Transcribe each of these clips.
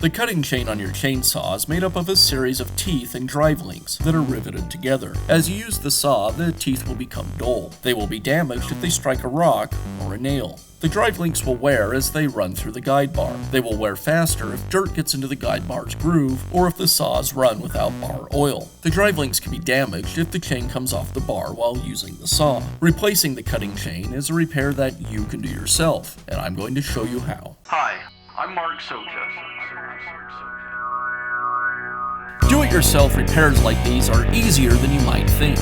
The cutting chain on your chainsaw is made up of a series of teeth and drive links that are riveted together. As you use the saw, the teeth will become dull. They will be damaged if they strike a rock or a nail. The drive links will wear as they run through the guide bar. They will wear faster if dirt gets into the guide bar's groove or if the saw is run without bar oil. The drive links can be damaged if the chain comes off the bar while using the saw. Replacing the cutting chain is a repair that you can do yourself, and I'm going to show you how. Hi, I'm Mark Socha. Do-it-yourself repairs like these are easier than you might think.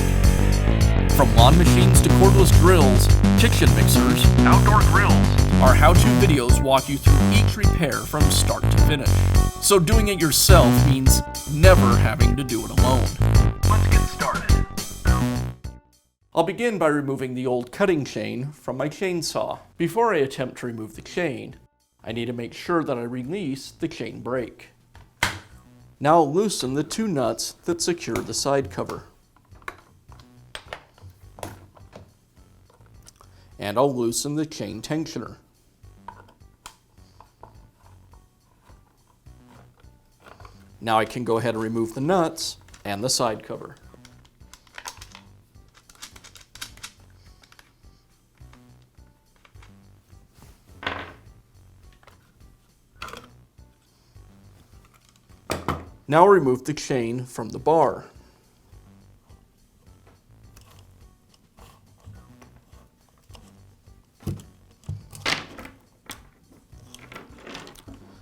From lawn machines to cordless drills, kitchen mixers, Outdoor grills. our how-to videos walk you through each repair from start to finish. So doing it yourself means never having to do it alone. Let's get started. I'll begin by removing the old cutting chain from my chainsaw. Before I attempt to remove the chain, I need to make sure that I release the chain brake. Now I'll loosen the two nuts that secure the side cover. And I'll loosen the chain tensioner. Now I can go ahead and remove the nuts and the side cover. Now I'll remove the chain from the bar.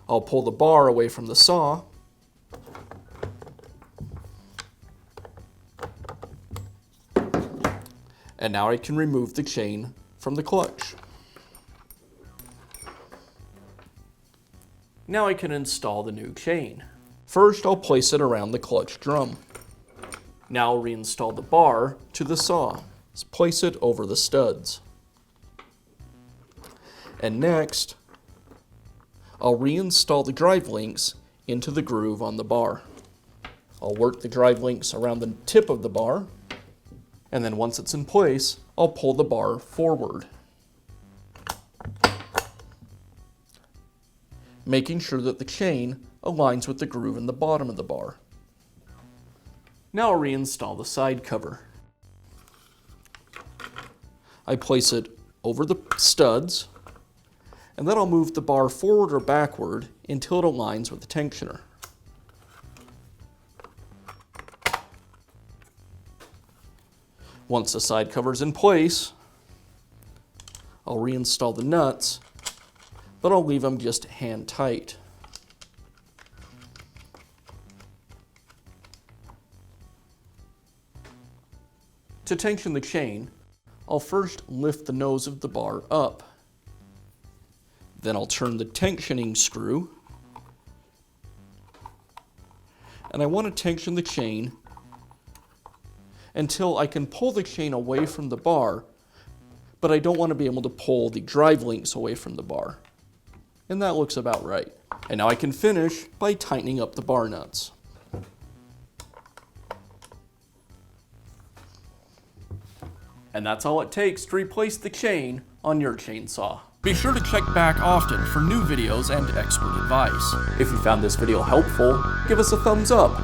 I'll pull the bar away from the saw. And now I can remove the chain from the clutch. Now I can install the new chain. First, I'll place it around the clutch drum. Now I'll reinstall the bar to the saw. Let's place it over the studs. And next, I'll reinstall the drive links into the groove on the bar. I'll work the drive links around the tip of the bar, and then once it's in place, I'll pull the bar forward, making sure that the chain aligns with the groove in the bottom of the bar. Now I'll reinstall the side cover. I place it over the studs, and then I'll move the bar forward or backward until it aligns with the tensioner. Once the side cover's in place, I'll reinstall the nuts, but I'll leave them just hand tight. To tension the chain, I'll first lift the nose of the bar up. Then I'll turn the tensioning screw, and I want to tension the chain until I can pull the chain away from the bar, but I don't want to be able to pull the drive links away from the bar. And that looks about right. And now I can finish by tightening up the bar nuts. And that's all it takes to replace the chain on your chainsaw. Be sure to check back often for new videos and expert advice. If you found this video helpful, give us a thumbs up